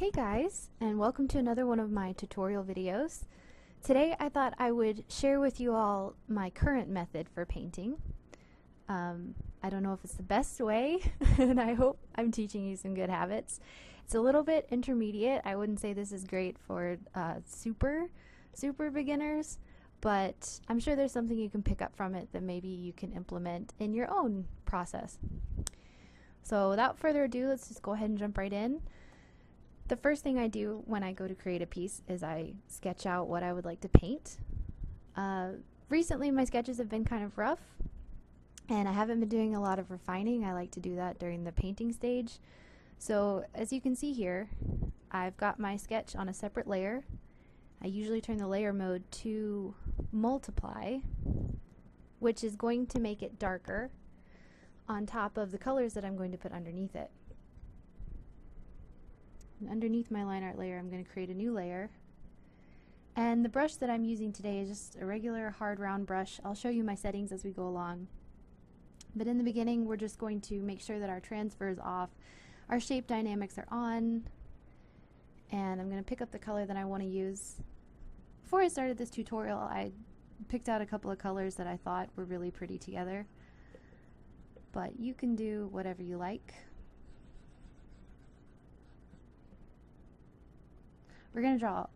Hey guys, and welcome to another one of my tutorial videos. Today I thought I would share with you all my current method for painting. I don't know if it's the best way, and I hope I'm teaching you some good habits. It's a little bit intermediate. I wouldn't say this is great for super beginners, but I'm sure there's something you can pick up from it that maybe you can implement in your own process. So without further ado, let's just go ahead and jump right in. The first thing I do when I go to create a piece is I sketch out what I would like to paint. Recently my sketches have been kind of rough and I haven't been doing a lot of refining. I like to do that during the painting stage. So as you can see here, I've got my sketch on a separate layer. I usually turn the layer mode to multiply, which is going to make it darker on top of the colors that I'm going to put underneath it. And underneath my line art layer, I'm going to create a new layer. And the brush that I'm using today is just a regular hard round brush. I'll show you my settings as we go along. But in the beginning, we're just going to make sure that our transfer is off, our shape dynamics are on, and I'm going to pick up the color that I want to use. Before I started this tutorial, I picked out a couple of colors that I thought were really pretty together. But you can do whatever you like. We're going to draw,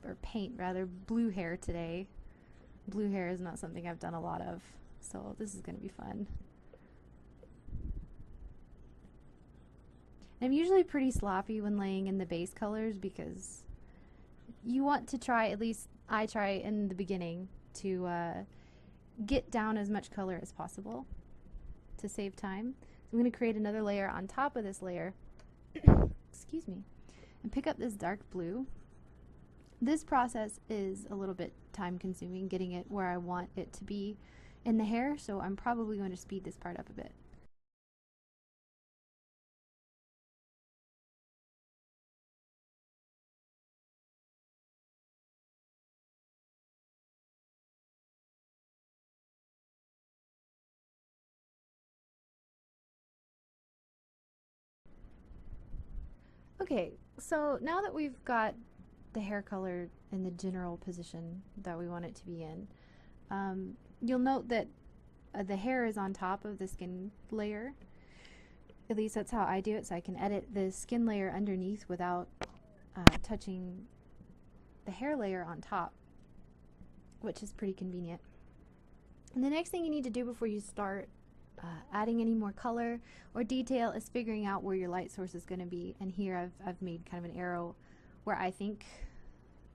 or paint rather, blue hair today. Blue hair is not something I've done a lot of, so this is going to be fun. I'm usually pretty sloppy when laying in the base colors because you want to try, at least I try in the beginning, to get down as much color as possible to save time. So I'm going to create another layer on top of this layer, excuse me, and pick up this dark blue. This process is a little bit time consuming, getting it where I want it to be in the hair, so I'm probably going to speed this part up a bit. Okay, so now that we've got the hair color in the general position that we want it to be in, you'll note that the hair is on top of the skin layer. At least that's how I do it, so I can edit the skin layer underneath without touching the hair layer on top, which is pretty convenient. And the next thing you need to do before you start adding any more color or detail is figuring out where your light source is going to be. And here I've made kind of an arrow where I think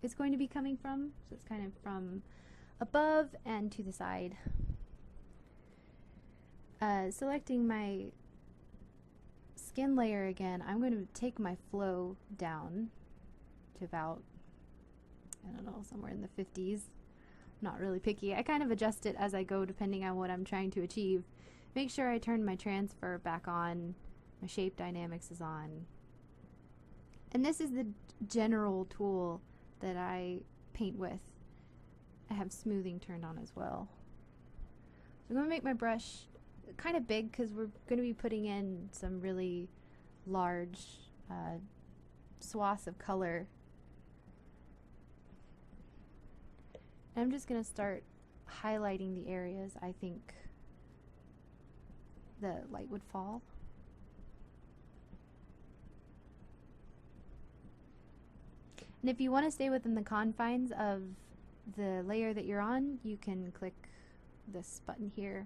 it's going to be coming from. So it's kind of from above and to the side. Selecting my skin layer again, I'm going to take my flow down to about, I don't know, somewhere in the 50s. I'm not really picky. I kind of adjust it as I go depending on what I'm trying to achieve. Make sure I turn my transfer back on, my shape dynamics is on. And this is the general tool that I paint with. I have smoothing turned on as well. So I'm going to make my brush kind of big because we're going to be putting in some really large swaths of color. And I'm just going to start highlighting the areas I think the light would fall. And if you want to stay within the confines of the layer that you're on, you can click this button here.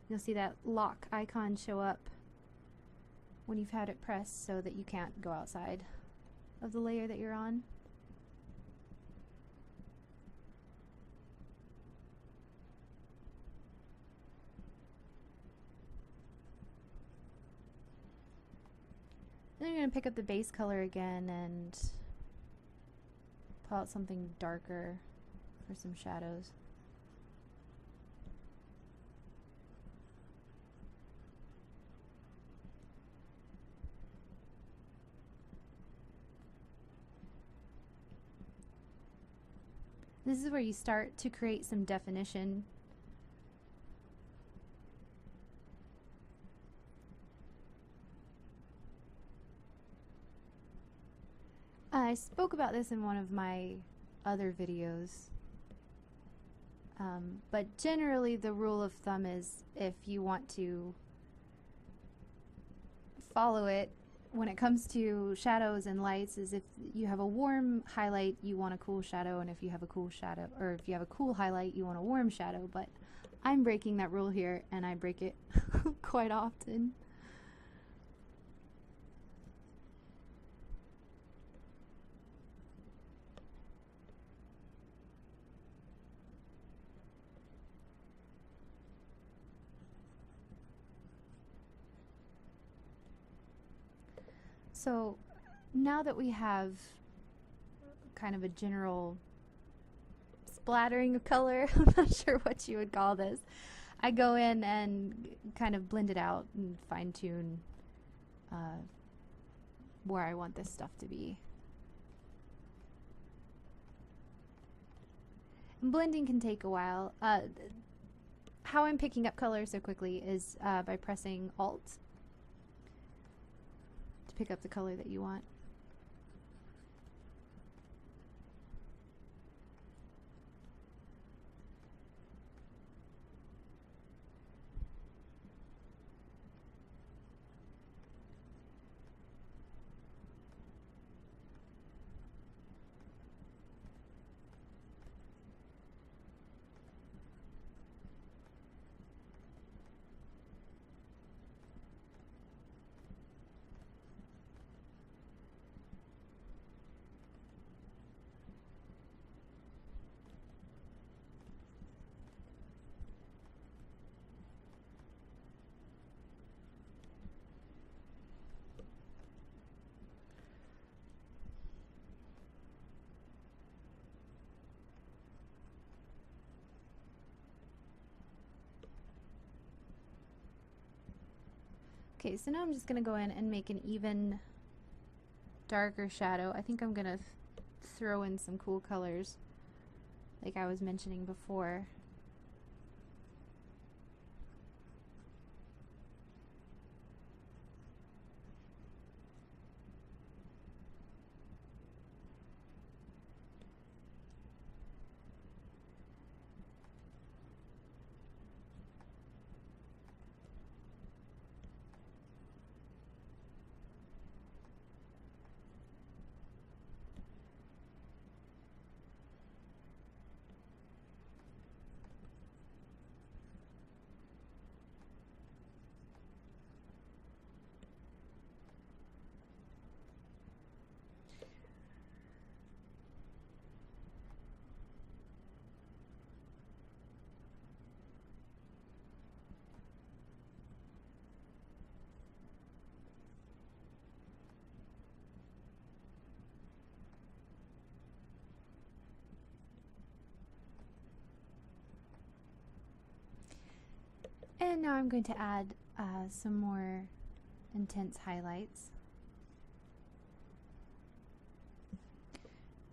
You'll see that lock icon show up when you've had it pressed so that you can't go outside of the layer that you're on. Then I'm going to pick up the base color again and pull out something darker for some shadows. This is where you start to create some definition. I spoke about this in one of my other videos, but generally the rule of thumb is, if you want to follow it when it comes to shadows and lights, is if you have a warm highlight, you want a cool shadow, and if you have a cool shadow, or if you have a cool highlight, you want a warm shadow. But I'm breaking that rule here, and I break it quite often. So now that we have kind of a general splattering of color, I'm not sure what you would call this, I go in and kind of blend it out and fine tune where I want this stuff to be. And blending can take a while. How I'm picking up color so quickly is by pressing Alt to pick up the color that you want. Okay, so now I'm just going to go in and make an even darker shadow. I think I'm going to throw in some cool colors like I was mentioning before. And now I'm going to add some more intense highlights.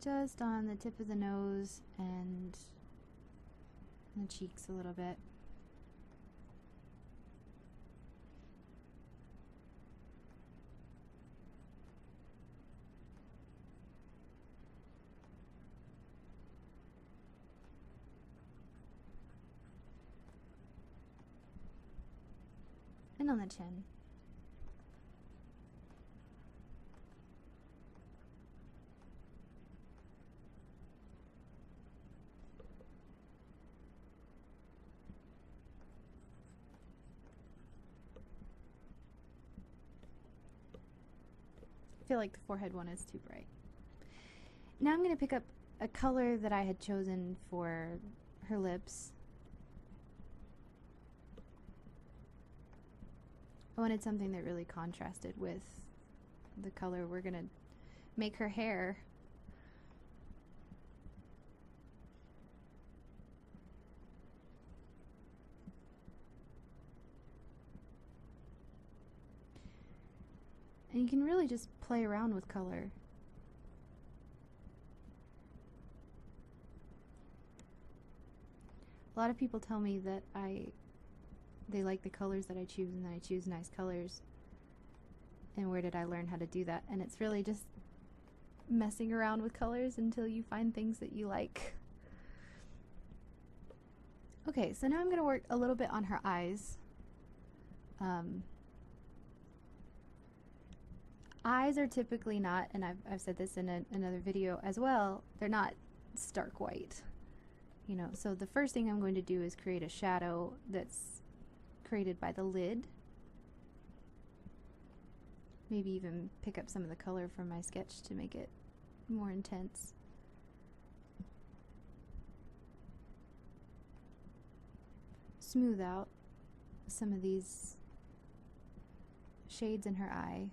Just on the tip of the nose and the cheeks a little bit. And on the chin. I feel like the forehead one is too bright. Now I'm going to pick up a color that I had chosen for her lips. I wanted something that really contrasted with the color we're going to make her hair. And you can really just play around with color. A lot of people tell me that they like the colors that I choose and that I choose nice colors. And where did I learn how to do that? And it's really just messing around with colors until you find things that you like. Okay, so now I'm going to work a little bit on her eyes. Eyes are typically not, and I've said this in another video as well, they're not stark white. You know, so the first thing I'm going to do is create a shadow that's created by the lid. Maybe even pick up some of the color from my sketch to make it more intense. Smooth out some of these shades in her eye.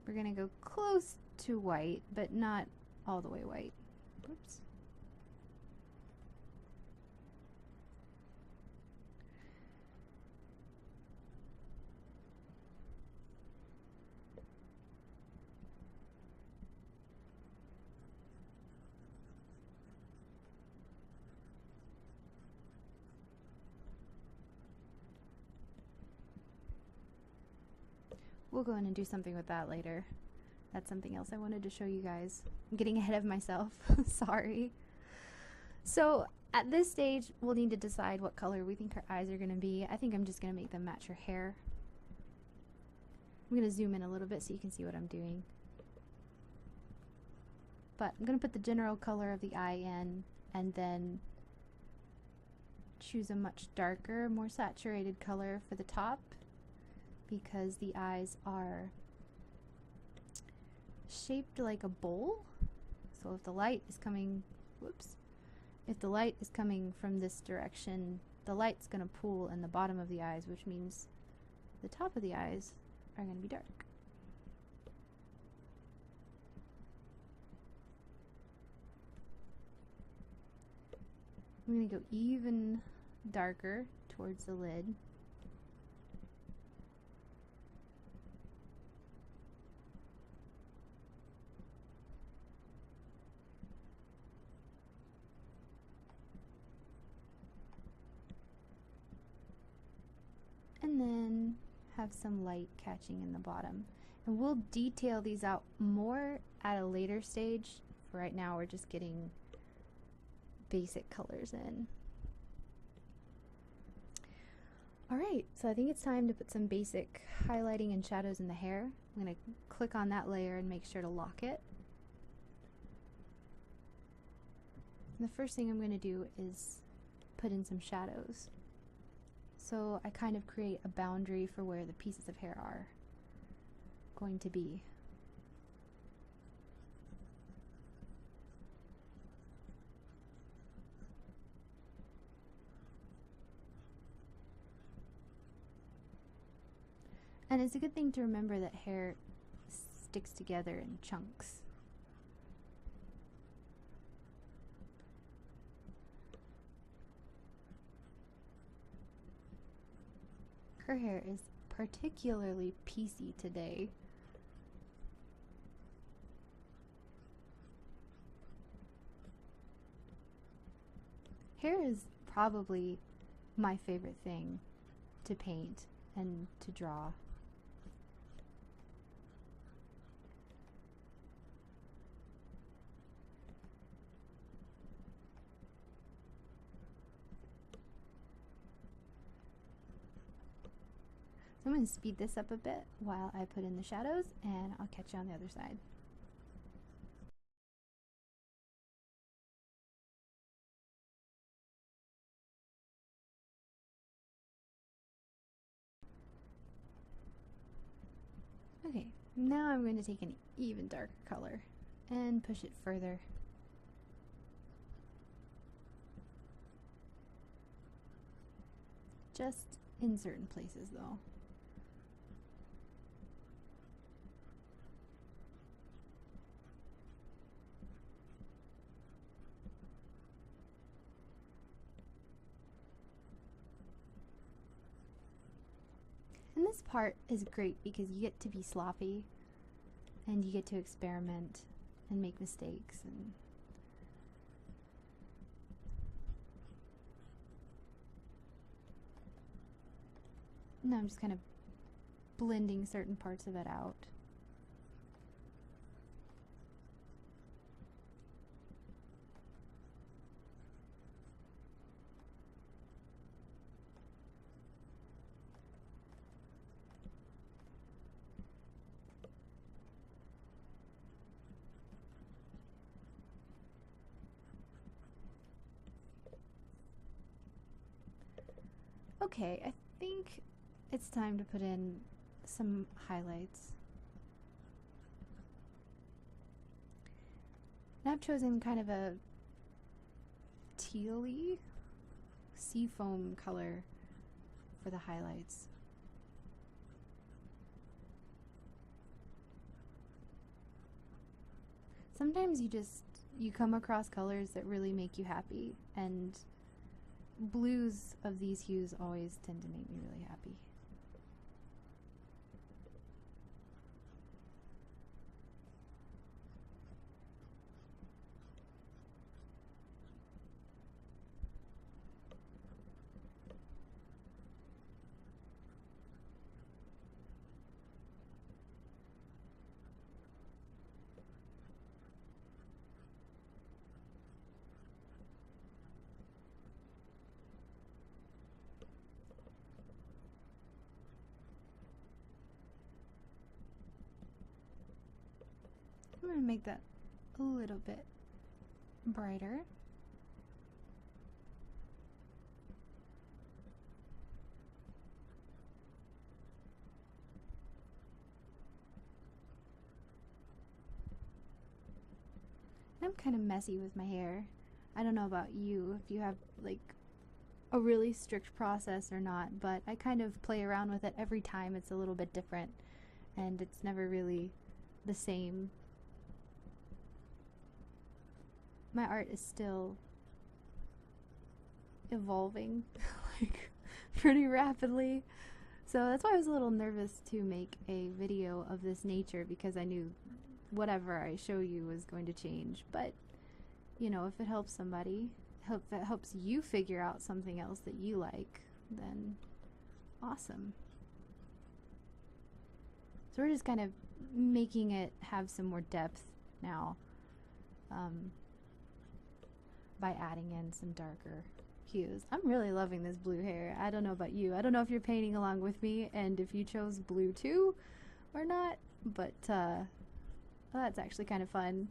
We're going to go close to white, but not all the way white. Oops. We'll go in and do something with that later. That's something else I wanted to show you guys. I'm getting ahead of myself. Sorry. So at this stage, we'll need to decide what color we think her eyes are going to be. I think I'm just going to make them match her hair. I'm going to zoom in a little bit so you can see what I'm doing. But I'm going to put the general color of the eye in and then choose a much darker, more saturated color for the top, because the eyes are shaped like a bowl. So if the light is coming, if the light is coming from this direction, the light's going to pool in the bottom of the eyes, which means the top of the eyes are going to be dark. I'm going to go even darker towards the lid. And then have some light catching in the bottom. And we'll detail these out more at a later stage. For right now, we're just getting basic colors in. Alright, so I think it's time to put some basic highlighting and shadows in the hair. I'm going to click on that layer and make sure to lock it. And the first thing I'm going to do is put in some shadows. So I kind of create a boundary for where the pieces of hair are going to be. And it's a good thing to remember that hair sticks together in chunks. Her hair is particularly piecey today. Hair is probably my favorite thing to paint and to draw. I'm going to speed this up a bit while I put in the shadows, and I'll catch you on the other side. Okay, now I'm going to take an even darker color and push it further. Just in certain places though. And this part is great because you get to be sloppy and you get to experiment and make mistakes. And now I'm just kind of blending certain parts of it out. Okay, I think it's time to put in some highlights. And I've chosen kind of a teal-y seafoam color for the highlights. Sometimes you come across colors that really make you happy, and blues of these hues always tend to make me really happy. I'm going to make that a little bit brighter. I'm kind of messy with my hair. I don't know about you, if you have like a really strict process or not, but I kind of play around with it every time. It's a little bit different, and it's never really the same. My art is still evolving like pretty rapidly, so that's why I was a little nervous to make a video of this nature, because I knew whatever I show you was going to change. But you know, if it helps somebody, if it helps you figure out something else that you like, then awesome. So we're just kind of making it have some more depth now, by adding in some darker hues. I'm really loving this blue hair. I don't know about you. I don't know if you're painting along with me and if you chose blue too or not, but well, that's actually kind of fun.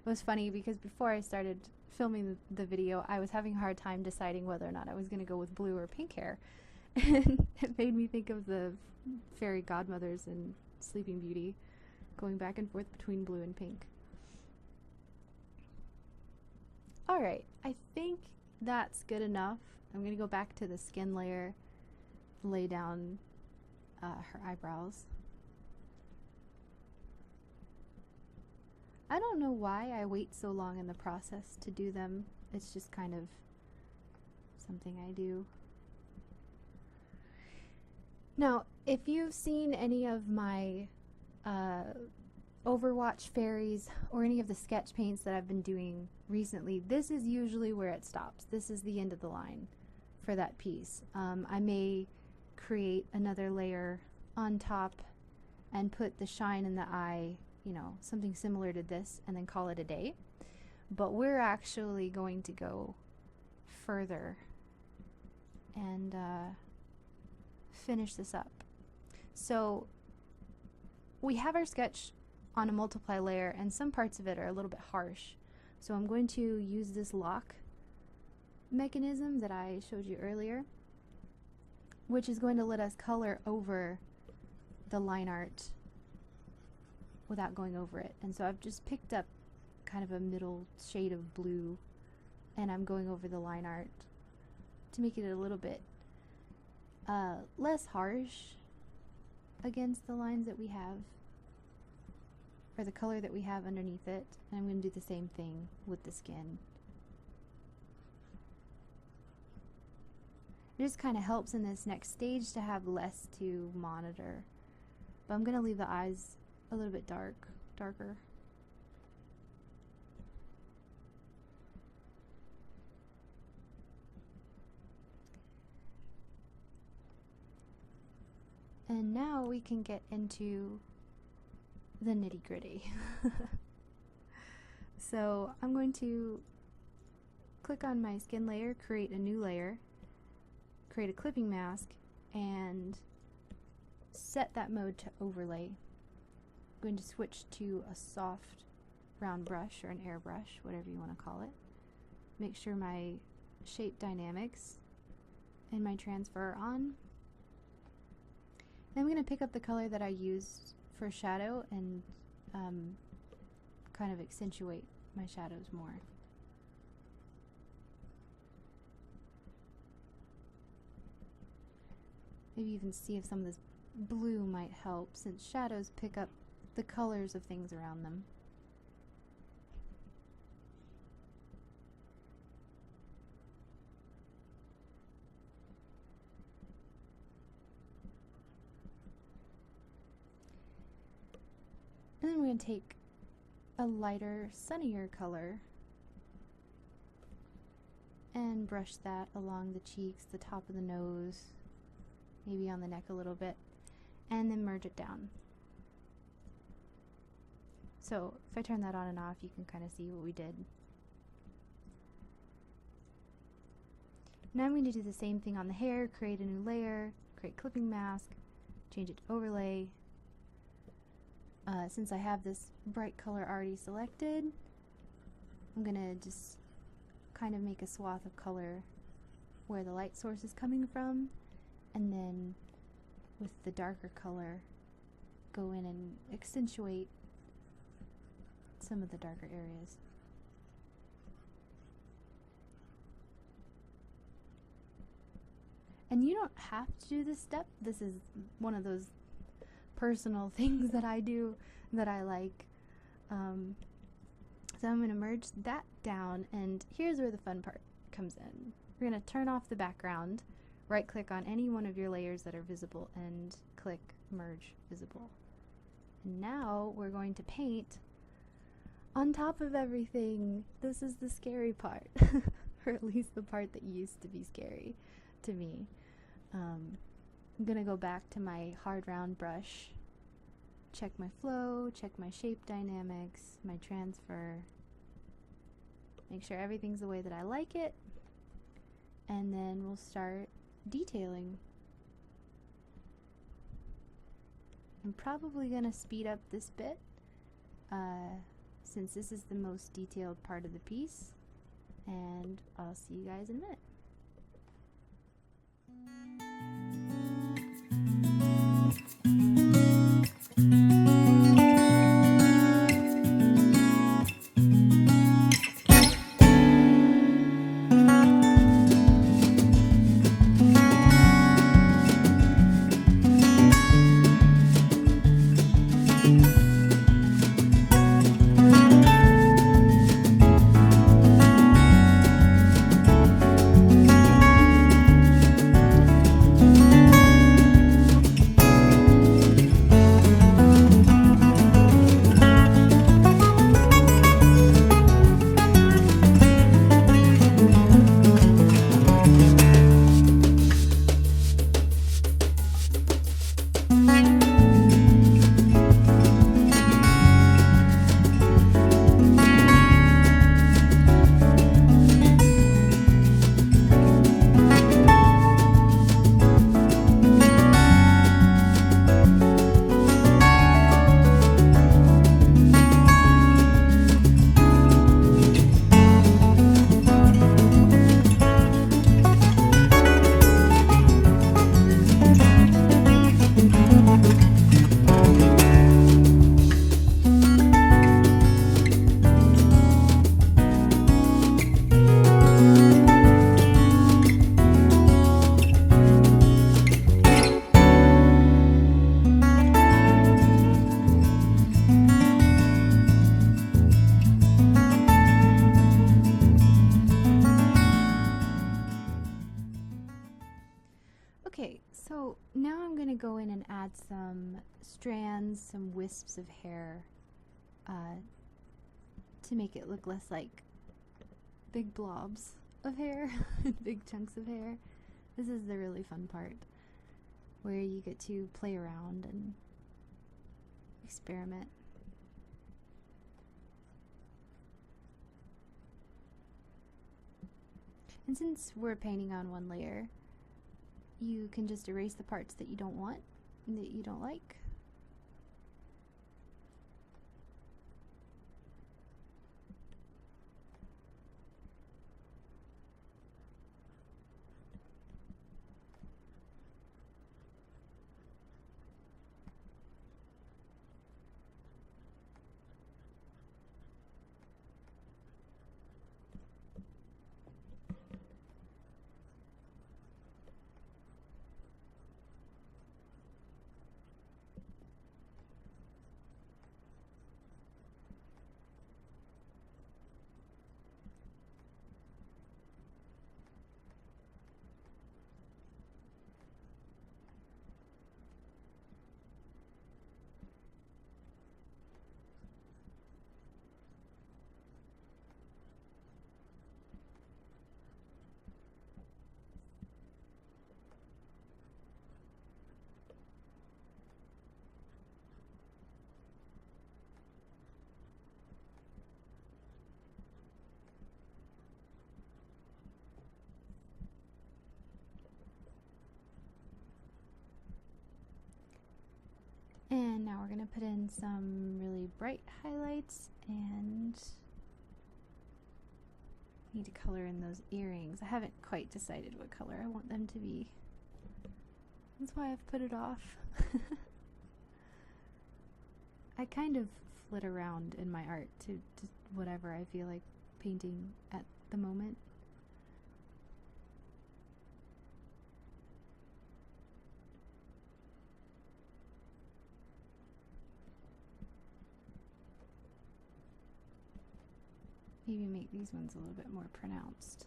It was funny because before I started filming the video, I was having a hard time deciding whether or not I was going to go with blue or pink hair. And it made me think of the fairy godmothers in Sleeping Beauty, going back and forth between blue and pink. Alright, I think that's good enough. I'm going to go back to the skin layer, lay down her eyebrows. I don't know why I wait so long in the process to do them. It's just kind of something I do. Now, if you've seen any of my Overwatch fairies or any of the sketch paints that I've been doing recently, this is usually where it stops. This is the end of the line for that piece. I may create another layer on top and put the shine in the eye, you know, something similar to this, and then call it a day. But we're actually going to go further and finish this up. So we have our sketch on a multiply layer, and some parts of it are a little bit harsh. So I'm going to use this lock mechanism that I showed you earlier, which is going to let us color over the line art without going over it. And so I've just picked up kind of a middle shade of blue, and I'm going over the line art to make it a little bit less harsh against the lines that we have, or the color that we have underneath it. And I'm going to do the same thing with the skin. It just kind of helps in this next stage to have less to monitor. But I'm going to leave the eyes a little bit darker. And now we can get into the nitty-gritty. So I'm going to click on my skin layer, create a new layer, create a clipping mask, and set that mode to overlay. I'm going to switch to a soft round brush or an airbrush, whatever you want to call it. Make sure my shape dynamics and my transfer are on. Then I'm going to pick up the color that I used for shadow and kind of accentuate my shadows more. Maybe even see if some of this blue might help, since shadows pick up the colors of things around them. And then we're going to take a lighter, sunnier color and brush that along the cheeks, the top of the nose, maybe on the neck a little bit, and then merge it down. So if I turn that on and off, you can kind of see what we did. Now I'm going to do the same thing on the hair, create a new layer, create clipping mask, change it to overlay. Since I have this bright color already selected, I'm going to just kind of make a swath of color where the light source is coming from, and then with the darker color go in and accentuate some of the darker areas. And you don't have to do this step. This is one of those personal things that I do that I like. So I'm going to merge that down, and here's where the fun part comes in. We're going to turn off the background, right click on any one of your layers that are visible, and click Merge Visible. And now we're going to paint on top of everything. This is the scary part, or at least the part that used to be scary to me. I'm going to go back to my hard round brush, check my flow, check my shape dynamics, my transfer, make sure everything's the way that I like it, and then we'll start detailing. I'm probably going to speed up this bit since this is the most detailed part of the piece, and I'll see you guys in a minute. Okay, so now I'm going to go in and add some strands, some wisps of hair to make it look less like big blobs of hair, big chunks of hair. This is the really fun part. where you get to play around and experiment. And since we're painting on one layer, you can just erase the parts that you don't want and that you don't like. And now we're going to put in some really bright highlights, and need to color in those earrings. I haven't quite decided what color I want them to be. That's why I've put it off. I kind of flit around in my art to whatever I feel like painting at the moment. Maybe make these ones a little bit more pronounced.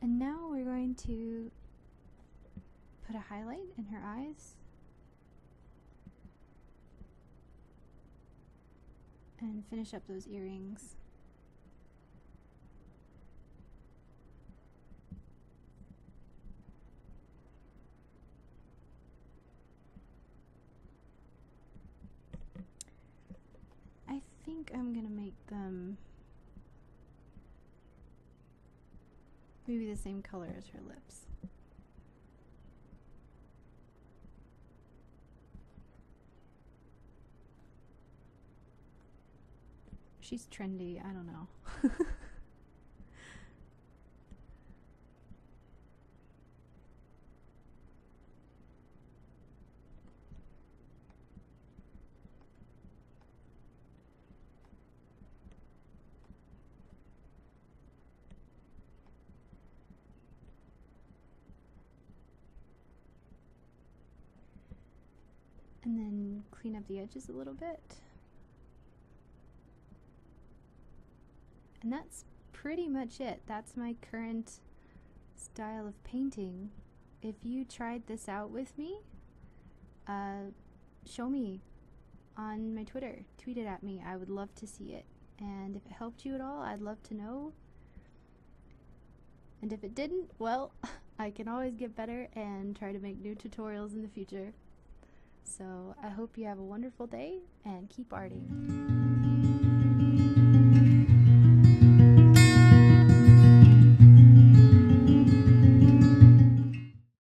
And now we're going to put a highlight in her eyes and finish up those earrings. I think I'm gonna make them maybe the same color as her lips. She's trendy, I don't know. And then clean up the edges a little bit. And that's pretty much it. That's my current style of painting. If you tried this out with me, show me on my Twitter. Tweet it at me. I would love to see it. And if it helped you at all, I'd love to know. And if it didn't, well, I can always get better and try to make new tutorials in the future. So I hope you have a wonderful day and keep arting.